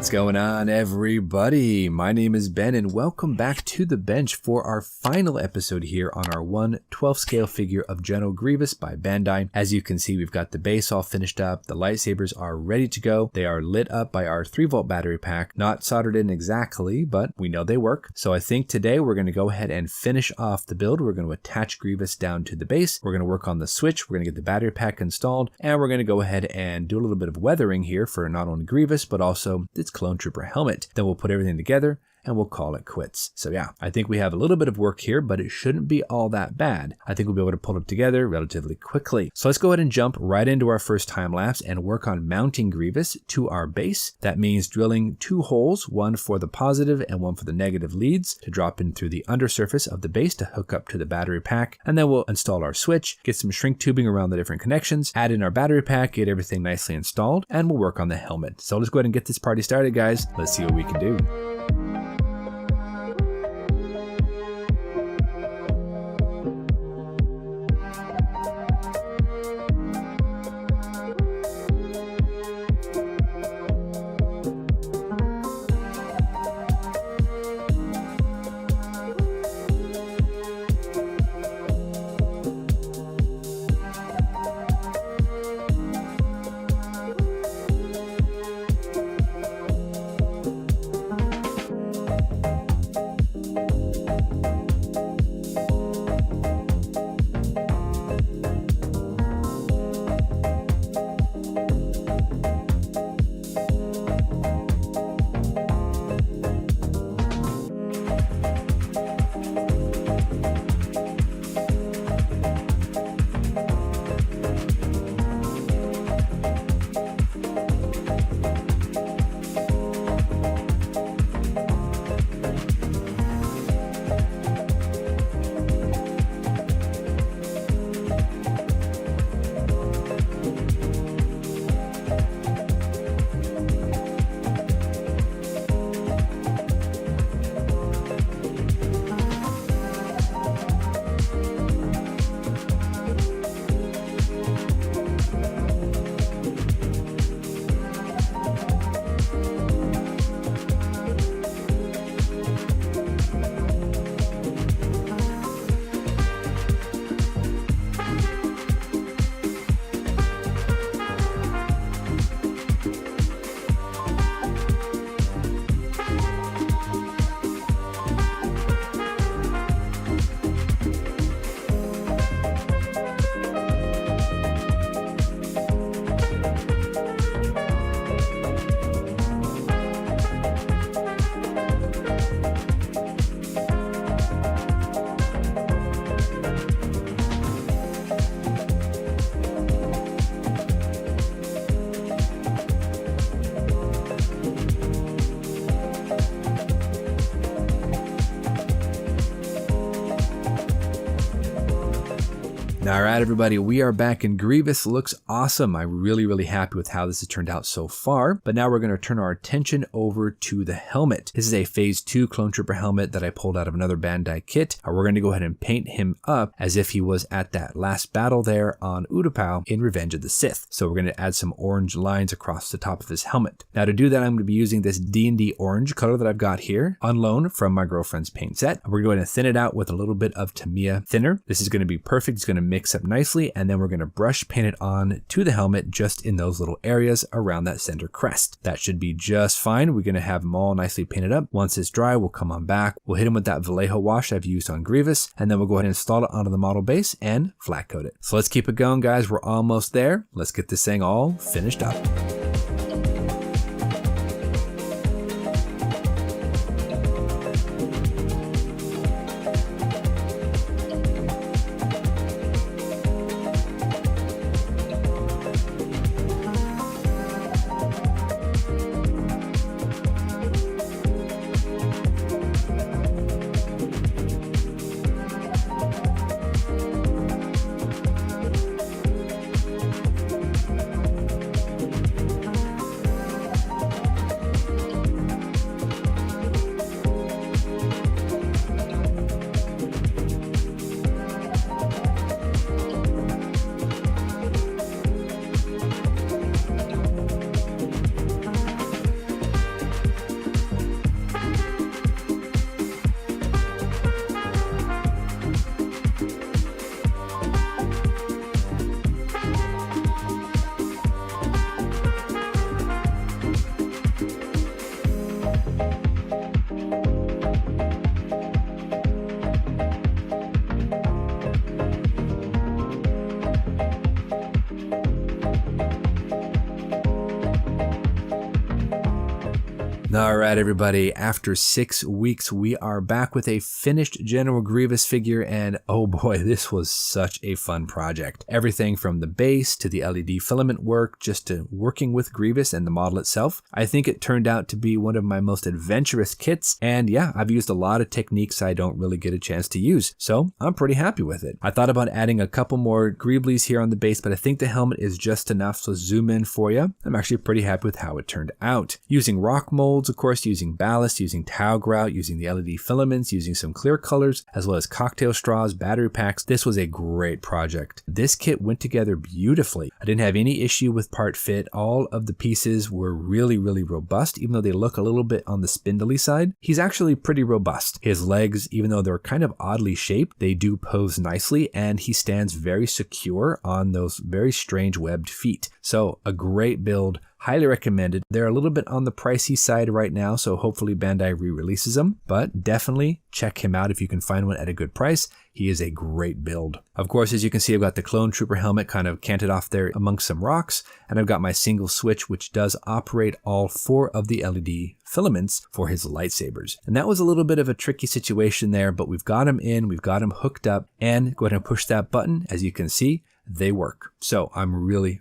What's going on, everybody? My name is Ben, and welcome back to the bench for our final episode here on our 1/12 scale figure of General Grievous by Bandai. As you can see, we've got the base all finished up. The lightsabers are ready to go. They are lit up by our 3-volt battery pack. Not soldered in exactly, but we know they work. So I think today we're going to go ahead and finish off the build. We're going to attach Grievous down to the base. We're going to work on the switch. We're going to get the battery pack installed, and we're going to go ahead and do a little bit of weathering here for not only Grievous, but also its clone trooper helmet. Then we'll put everything together and we'll call it quits. So yeah, I think we have a little bit of work here, but it shouldn't be all that bad. I think we'll be able to pull it together relatively quickly. So let's go ahead and jump right into our first time lapse and work on mounting Grievous to our base. That means drilling 2 holes, one for the positive and one for the negative leads to drop in through the undersurface of the base to hook up to the battery pack. And then we'll install our switch, get some shrink tubing around the different connections, add in our battery pack, get everything nicely installed, and we'll work on the helmet. So let's go ahead and get this party started, guys. Let's see what we can do. Alright everybody, we are back and Grievous looks awesome. I'm really happy with how this has turned out so far. But now we're going to turn our attention over to the helmet. This is a phase 2 clone trooper helmet that I pulled out of another Bandai kit. We're going to go ahead and paint him up as if he was at that last battle there on Utapau in Revenge of the Sith. So we're going to add some orange lines across the top of his helmet. Now to do that, I'm going to be using this D&D orange color that I've got here on loan from my girlfriend's paint set. We're going to thin it out with a little bit of Tamiya thinner. This is going to be perfect. It's going to mix up nicely, and then we're going to brush paint it on to the helmet just in those little areas around that center crest. That should be just fine. We're going to have them all nicely painted up. Once it's dry, we'll come on back. We'll hit him with that Vallejo wash I've used on Grievous, and then we'll go ahead and install it onto the model base and flat coat it. So let's keep it going, guys. We're almost there. Let's get this thing all finished up. All right, everybody. After 6 weeks, we are back with a finished General Grievous figure, and oh boy, this was such a fun project. Everything from the base to the LED filament work, just to working with Grievous and the model itself. I think it turned out to be one of my most adventurous kits, and yeah, I've used a lot of techniques I don't really get a chance to use, so I'm pretty happy with it. I thought about adding a couple more Greeblies here on the base, but I think the helmet is just enough, so zoom in for you. I'm actually pretty happy with how it turned out. Using rock molds, of course, using ballast, using towel grout, using the LED filaments, using some clear colors, as well as cocktail straws, battery packs. This was a great project. This kit went together beautifully. I didn't have any issue with part fit. All of the pieces were really robust, even though they look a little bit on the spindly side. He's actually pretty robust. His legs, even though they're kind of oddly shaped, they do pose nicely, and he stands very secure on those very strange webbed feet. So a great build. Highly recommended. They're a little bit on the pricey side right now, so hopefully Bandai re-releases them, but definitely check him out if you can find one at a good price. He is a great build. Of course, as you can see, I've got the Clone Trooper helmet kind of canted off there amongst some rocks, and I've got my single switch, which does operate all 4 of the LED filaments for his lightsabers. And that was a little bit of a tricky situation there, but we've got him in, we've got him hooked up, and go ahead and push that button. As you can see, they work. So I'm really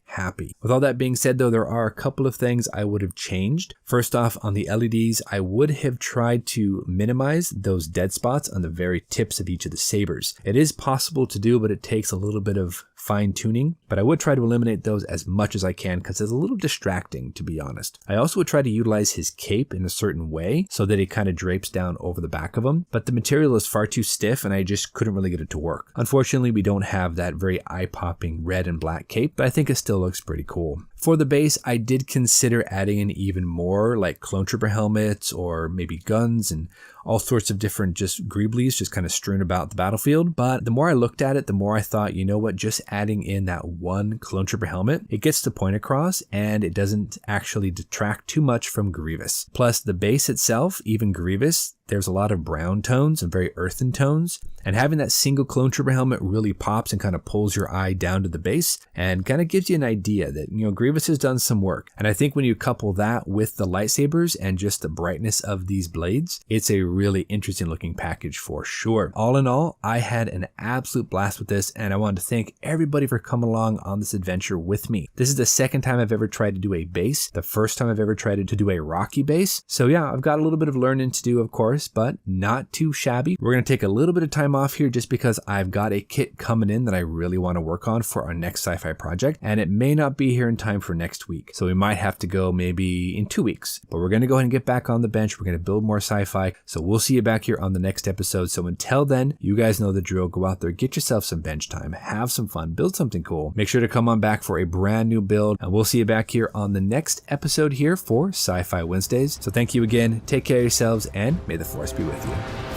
happy. With all that being said, though, there are a couple of things I would have changed. First off, on the LEDs, I would have tried to minimize those dead spots on the very tips of each of the sabers. It is possible to do, but it takes a little bit of fine tuning, but I would try to eliminate those as much as I can because it's a little distracting, to be honest. I also would try to utilize his cape in a certain way so that it kind of drapes down over the back of him, but the material is far too stiff and I just couldn't really get it to work. Unfortunately, we don't have that very eye-popping red and black cape, but I think it still looks pretty cool. For the base, I did consider adding in even more like Clone Trooper helmets or maybe guns and all sorts of different just Greeblies just kind of strewn about the battlefield. But the more I looked at it, the more I thought, you know what, just adding in that one Clone Trooper helmet, it gets the point across and it doesn't actually detract too much from Grievous. Plus the base itself, even Grievous, there's a lot of brown tones and very earthen tones, and having that single Clone Trooper helmet really pops and kind of pulls your eye down to the base and kind of gives you an idea that, you know, Grievous has done some work. And I think when you couple that with the lightsabers and just the brightness of these blades, it's a really interesting looking package for sure. All in all, I had an absolute blast with this, and I wanted to thank everybody for coming along on this adventure with me. This is the second time I've ever tried to do a base, the first time I've ever tried to do a Rocky base. So yeah, I've got a little bit of learning to do, of course, but not too shabby. We're going to take a little bit of time off here just because I've got a kit coming in that I really want to work on for our next sci-fi project, and it may not be here in time for next week. So we might have to go maybe in 2 weeks, but we're going to go ahead and get back on the bench. We're going to build more sci-fi. So we'll see you back here on the next episode. So until then, you guys know the drill. Go out there, get yourself some bench time, have some fun, build something cool. Make sure to come on back for a brand new build, and we'll see you back here on the next episode here for Sci-Fi Wednesdays. So thank you again. Take care of yourselves, and may the force be with you.